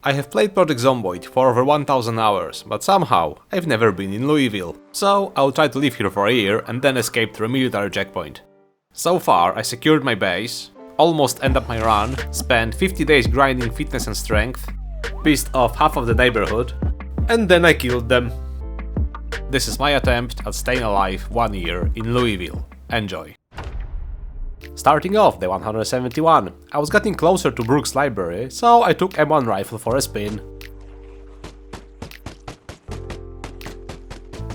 I have played Project Zomboid for over 1000 hours, but somehow I've never been in Louisville, so I'll try to live here for a year and then escape through a military checkpoint. So far I secured my base, almost ended up my run, spent 50 days grinding fitness and strength, pissed off half of the neighborhood, and then I killed them. This is my attempt at staying alive 1 year in Louisville. Enjoy! Starting off day 171, I was getting closer to Brooks' library, so I took M1 rifle for a spin.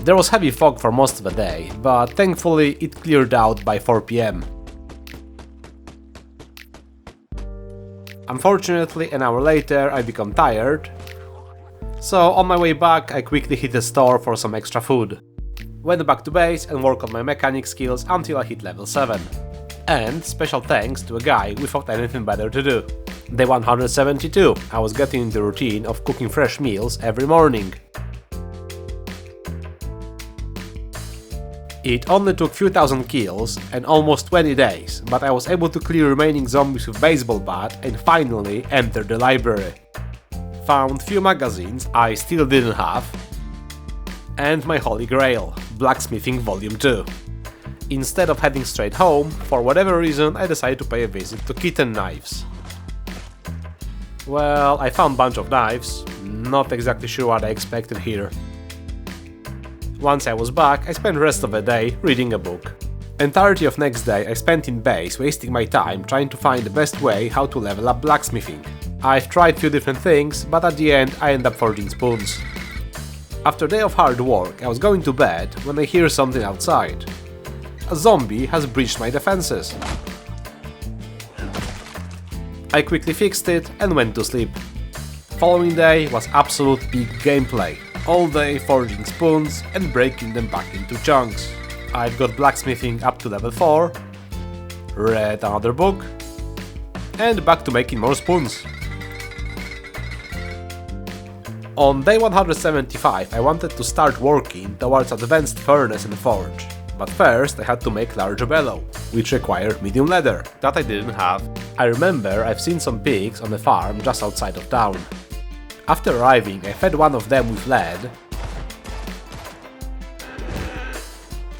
There was heavy fog for most of the day, but thankfully it cleared out by 4 PM. Unfortunately, an hour later I become tired, so on my way back I quickly hit the store for some extra food. Went back to base and worked on my mechanic skills until I hit level 7. And special thanks to a guy without anything better to do. Day 172, I was getting into the routine of cooking fresh meals every morning. It only took few thousand kills and almost 20 days, but I was able to clear remaining zombies with baseball bat and finally entered the library. Found few magazines I still didn't have, and my holy grail, Blacksmithing Volume 2. Instead of heading straight home, for whatever reason I decided to pay a visit to Kitten Knives. Well, I found a bunch of knives, not exactly sure what I expected here. Once I was back, I spent the rest of the day reading a book. Entirety of next day I spent in base wasting my time trying to find the best way how to level up blacksmithing. I've tried few different things, but at the end I end up forging spoons. After a day of hard work, I was going to bed when I hear something outside. A zombie has breached my defenses. I quickly fixed it and went to sleep. Following day was absolute peak gameplay. All day forging spoons and breaking them back into chunks. I've got blacksmithing up to level 4, read another book, and back to making more spoons. On day 175 I wanted to start working towards advanced furnace and forge. But first I had to make large bellow, which required medium leather, that I didn't have. I remember I've seen some pigs on a farm just outside of town. After arriving I fed one of them with lead,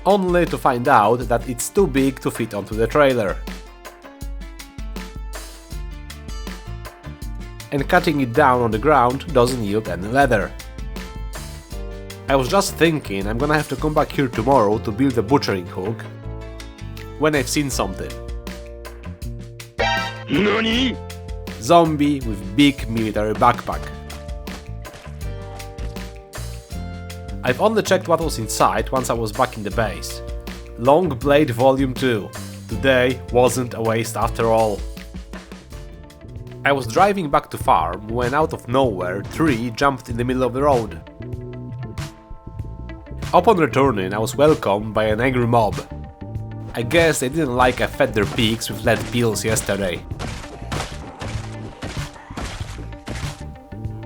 only to find out that it's too big to fit onto the trailer. And cutting it down on the ground doesn't yield any leather. I was just thinking I'm gonna have to come back here tomorrow to build a butchering hook, when I've seen something. NANI? Zombie with big military backpack. I've only checked what was inside once I was back in the base. Long Blade Volume 2. Today wasn't a waste after all. I was driving back to farm when out of nowhere 3 jumped in the middle of the road. Upon returning, I was welcomed by an angry mob. I guess they didn't like I fed their pigs with lead pills yesterday.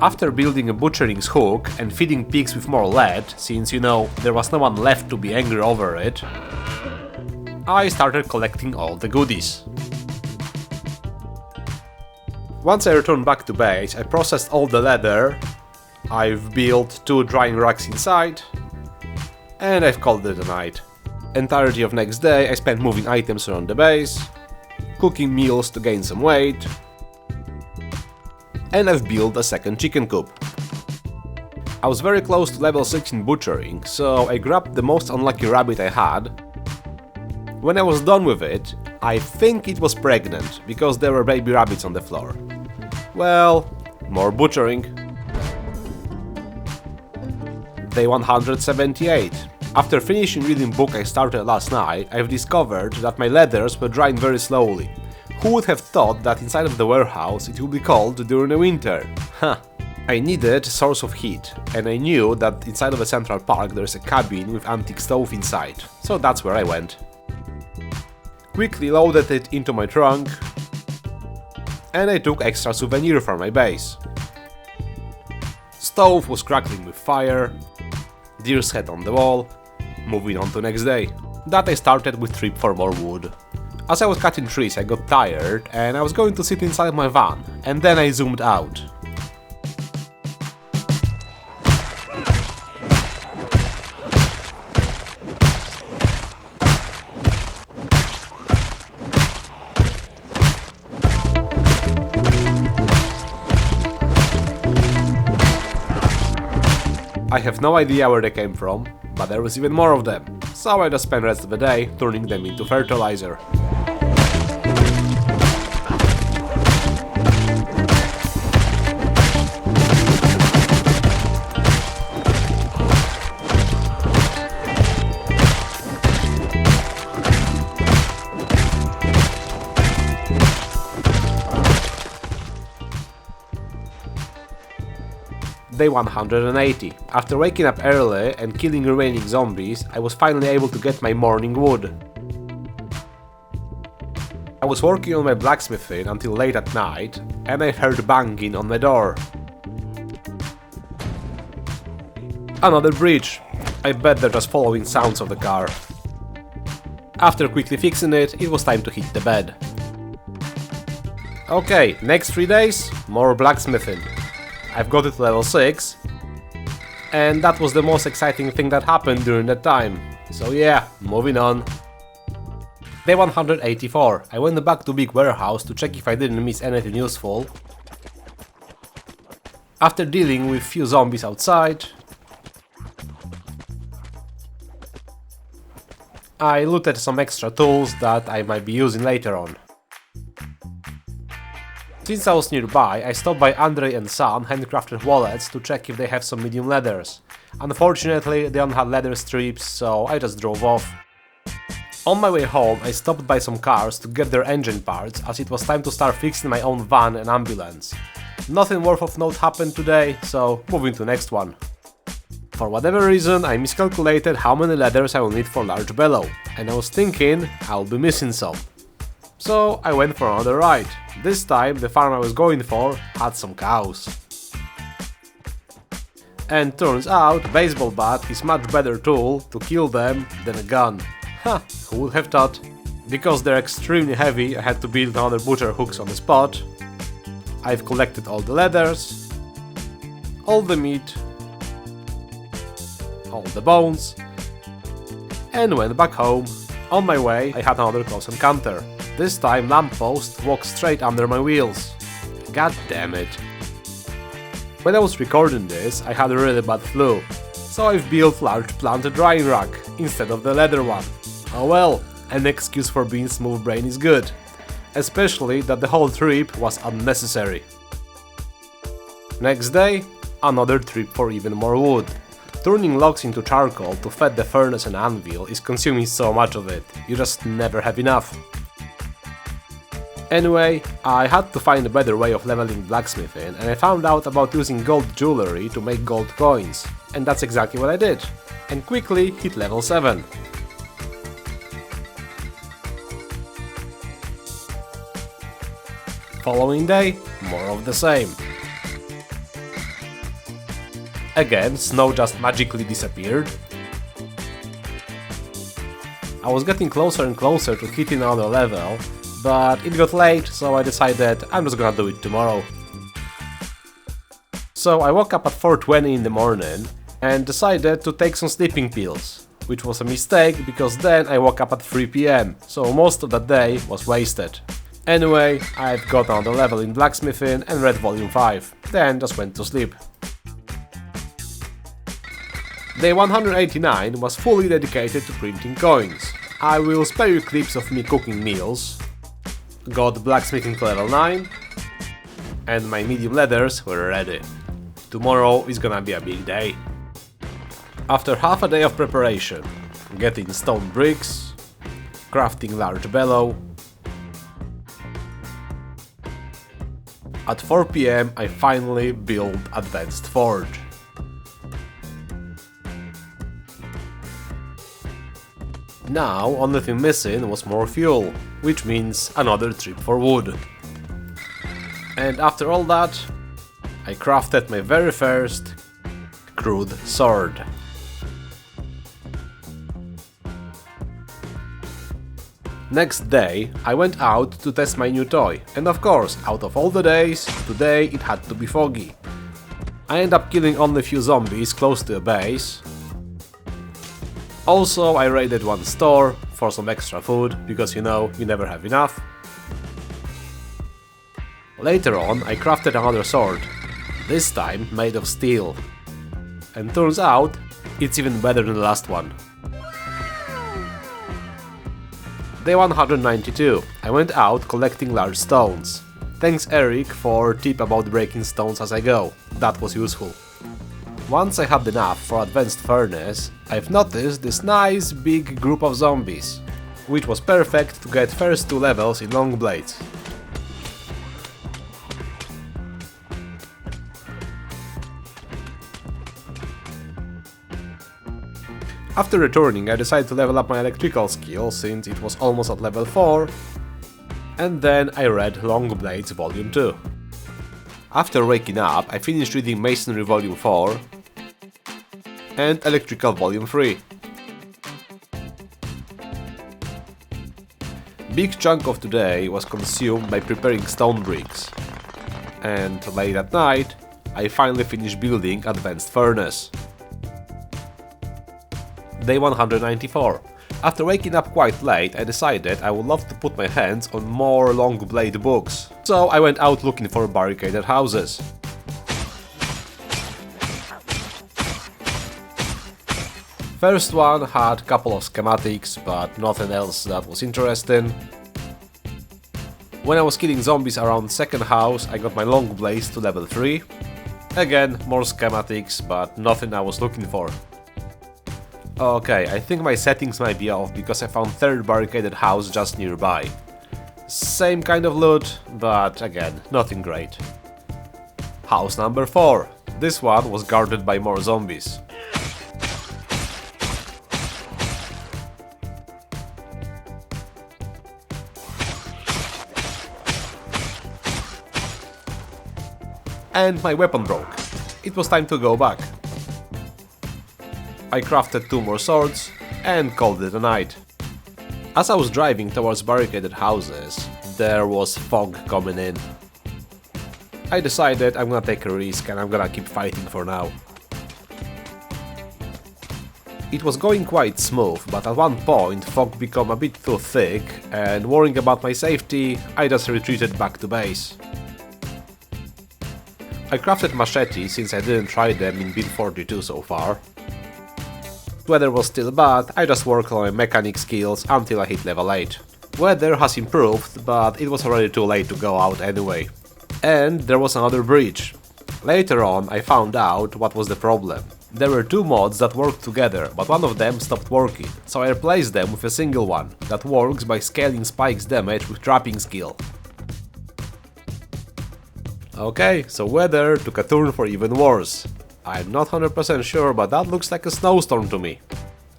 After building a butchering's hook and feeding pigs with more lead, since there was no one left to be angry over it, I started collecting all the goodies. Once I returned back to base, I processed all the leather, I've built 2 drying racks inside, and I've called it a night. Entirety of next day I spent moving items around the base, cooking meals to gain some weight, and I've built a second chicken coop. I was very close to level 6 in butchering, so I grabbed the most unlucky rabbit I had. When I was done with it, I think it was pregnant, because there were baby rabbits on the floor. Well, more butchering. Day 178. After finishing reading book I started last night, I've discovered that my leathers were drying very slowly. Who would have thought that inside of the warehouse it would be cold during the winter? Huh. I needed a source of heat, and I knew that inside of a central park there's a cabin with antique stove inside, so that's where I went. Quickly loaded it into my trunk, and I took extra souvenir from my base. Stove was crackling with fire, deer's head on the wall, moving on to next day. That I started with trip for more wood. As I was cutting trees I got tired and I was going to sit inside my van, and then I zoomed out. I have no idea where they came from, but there was even more of them, so I just spent the rest of the day turning them into fertilizer. Day 180. After waking up early and killing remaining zombies, I was finally able to get my morning wood. I was working on my blacksmithing until late at night, and I heard banging on my door. Another breach. I bet they're just following sounds of the car. After quickly fixing it, it was time to hit the bed. Okay, next 3 days, more blacksmithing. I've got it to level 6, and that was the most exciting thing that happened during that time. So yeah, moving on. Day 184. I went back to big warehouse to check if I didn't miss anything useful. After dealing with few zombies outside, I looted some extra tools that I might be using later on. Since I was nearby, I stopped by Andre and Son handcrafted wallets to check if they have some medium leathers. Unfortunately, they don't have leather strips, so I just drove off. On my way home, I stopped by some cars to get their engine parts, as it was time to start fixing my own van and ambulance. Nothing worth of note happened today, so moving to next one. For whatever reason, I miscalculated how many leathers I will need for large bellow, and I was thinking I'll be missing some. So I went for another ride. This time the farm I was going for had some cows. And turns out baseball bat is much better tool to kill them than a gun. Ha, who would have thought? Because they're extremely heavy, I had to build another butcher hooks on the spot. I've collected all the leathers, all the meat, all the bones, and went back home. On my way I had another close encounter. This time lamppost walked straight under my wheels. God damn it. When I was recording this, I had a really bad flu, so I've built large plant drying rack instead of the leather one. Oh well, an excuse for being smooth brain is good. Especially that the whole trip was unnecessary. Next day, another trip for even more wood. Turning logs into charcoal to feed the furnace and anvil is consuming so much of it, you just never have enough. Anyway, I had to find a better way of leveling blacksmithing, and I found out about using gold jewelry to make gold coins. And that's exactly what I did. And quickly hit level 7. Following day, more of the same. Again, snow just magically disappeared. I was getting closer and closer to hitting another level, but it got late, so I decided I'm just gonna do it tomorrow. So I woke up at 4:20 in the morning and decided to take some sleeping pills, which was a mistake because then I woke up at 3 PM, so most of that day was wasted. Anyway, I've got another level in blacksmithing and read volume 5, then just went to sleep. Day 189 was fully dedicated to printing coins. I will spare you clips of me cooking meals. Got blacksmithing to level 9, and my medium leathers were ready. Tomorrow is gonna be a big day. After half a day of preparation, getting stone bricks, crafting large bellow, at 4 PM I finally built advanced forge. Now, only thing missing was more fuel, which means another trip for wood. And after all that, I crafted my very first crude sword. Next day, I went out to test my new toy, and of course, out of all the days, today it had to be foggy. I ended up killing only a few zombies close to a base. Also, I raided one store for some extra food, because you know, you never have enough. Later on, I crafted another sword, this time made of steel. and turns out it's even better than the last one. Day 192. I went out collecting large stones. Thanks Eric for tip about breaking stones as I go, that was useful. Once I had enough for advanced furnace, I've noticed this nice big group of zombies, which was perfect to get first 2 levels in long blades. After returning, I decided to level up my electrical skill since it was almost at level 4, and then I read Long Blades Volume 2. After waking up, I finished reading Masonry Volume 4 and Electrical Volume 3. Big chunk of today was consumed by preparing stone bricks, and late at night, I finally finished building Advanced Furnace. Day 194. After waking up quite late, I decided I would love to put my hands on more long blade books, so I went out looking for Barricaded Houses. First one had a couple of schematics, but nothing else that was interesting. When I was killing zombies around second house, I got my long blades to level 3. Again, more schematics, but nothing I was looking for. Okay, I think my settings might be off because I found third barricaded house just nearby. Same kind of loot, but again, nothing great. House number 4. This one was guarded by more zombies. And my weapon broke. It was time to go back. I crafted 2 more swords and called it a night. As I was driving towards barricaded houses, there was fog coming in. I decided I'm gonna take a risk and I'm gonna keep fighting for now. It was going quite smooth, but at one point fog became a bit too thick, and worrying about my safety, I just retreated back to base. I crafted machete since I didn't try them in build 42 so far. Weather was still bad, I just worked on my mechanic skills until I hit level 8. Weather has improved, but it was already too late to go out anyway. And there was another breach. Later on I found out what was the problem. There were 2 mods that worked together, but one of them stopped working, so I replaced them with a single one that works by scaling Spike's damage with trapping skill. Okay, so weather took a turn for even worse. I'm not 100% sure, but that looks like a snowstorm to me.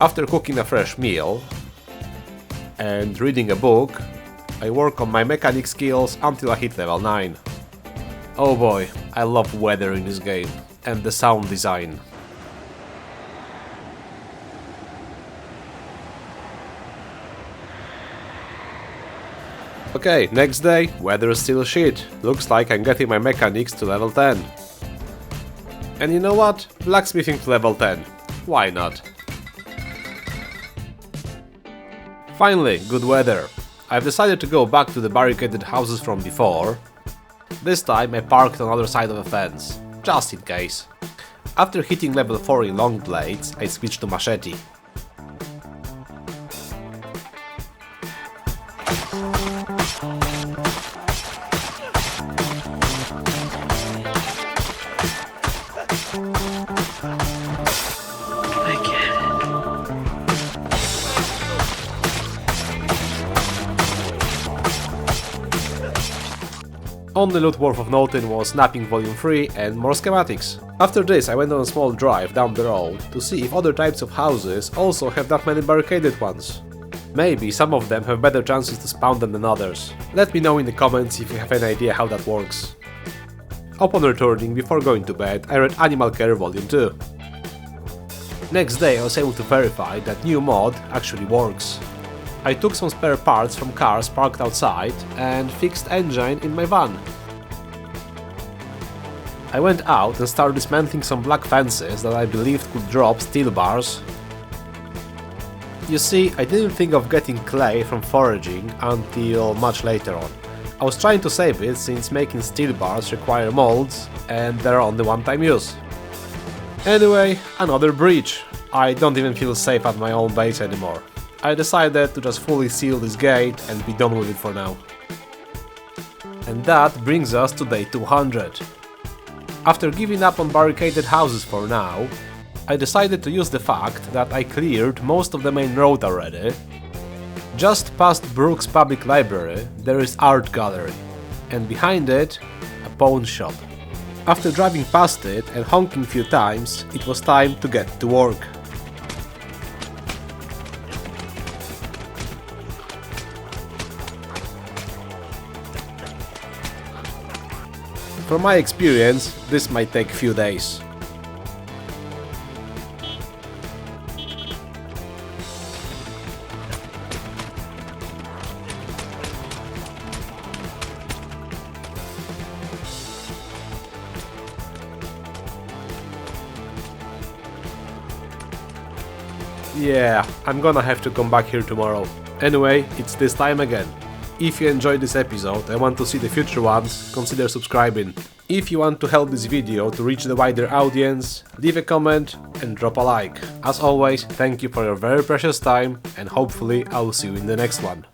After cooking a fresh meal and reading a book, I work on my mechanic skills until I hit level 9. Oh boy, I love weather in this game, and the sound design. Okay, next day, weather is still shit. Looks like I'm getting my mechanics to level 10. And you know what? Blacksmithing to level 10. Why not? Finally, good weather. I've decided to go back to the barricaded houses from before. This time I parked on the other side of a fence, just in case. After hitting level 4 in long blades, I switched to machete. Only loot worth of noting was Snapping Volume 3 and more schematics. After this I went on a small drive down the road to see if other types of houses also have that many barricaded ones. Maybe some of them have better chances to spawn them than others. Let me know in the comments if you have any idea how that works. Upon returning, before going to bed, I read Animal Care Volume 2. Next day I was able to verify that new mod actually works. I took some spare parts from cars parked outside and fixed engine in my van. I went out and started dismantling some black fences that I believed could drop steel bars. You see, I didn't think of getting clay from foraging until much later on. I was trying to save it since making steel bars require molds and they're only one-time use. Anyway, another breach. I don't even feel safe at my own base anymore. I decided to just fully seal this gate and be done with it for now. And that brings us to day 200. After giving up on barricaded houses for now, I decided to use the fact that I cleared most of the main road already. Just past Brooks Public Library there is art gallery, and behind it a pawn shop. After driving past it and honking few times, it was time to get to work. From my experience, this might take few days. Yeah, I'm gonna have to come back here tomorrow. Anyway, it's this time again. If you enjoyed this episode and want to see the future ones, consider subscribing. If you want to help this video to reach the wider audience, leave a comment and drop a like. As always, thank you for your very precious time, and hopefully I will see you in the next one.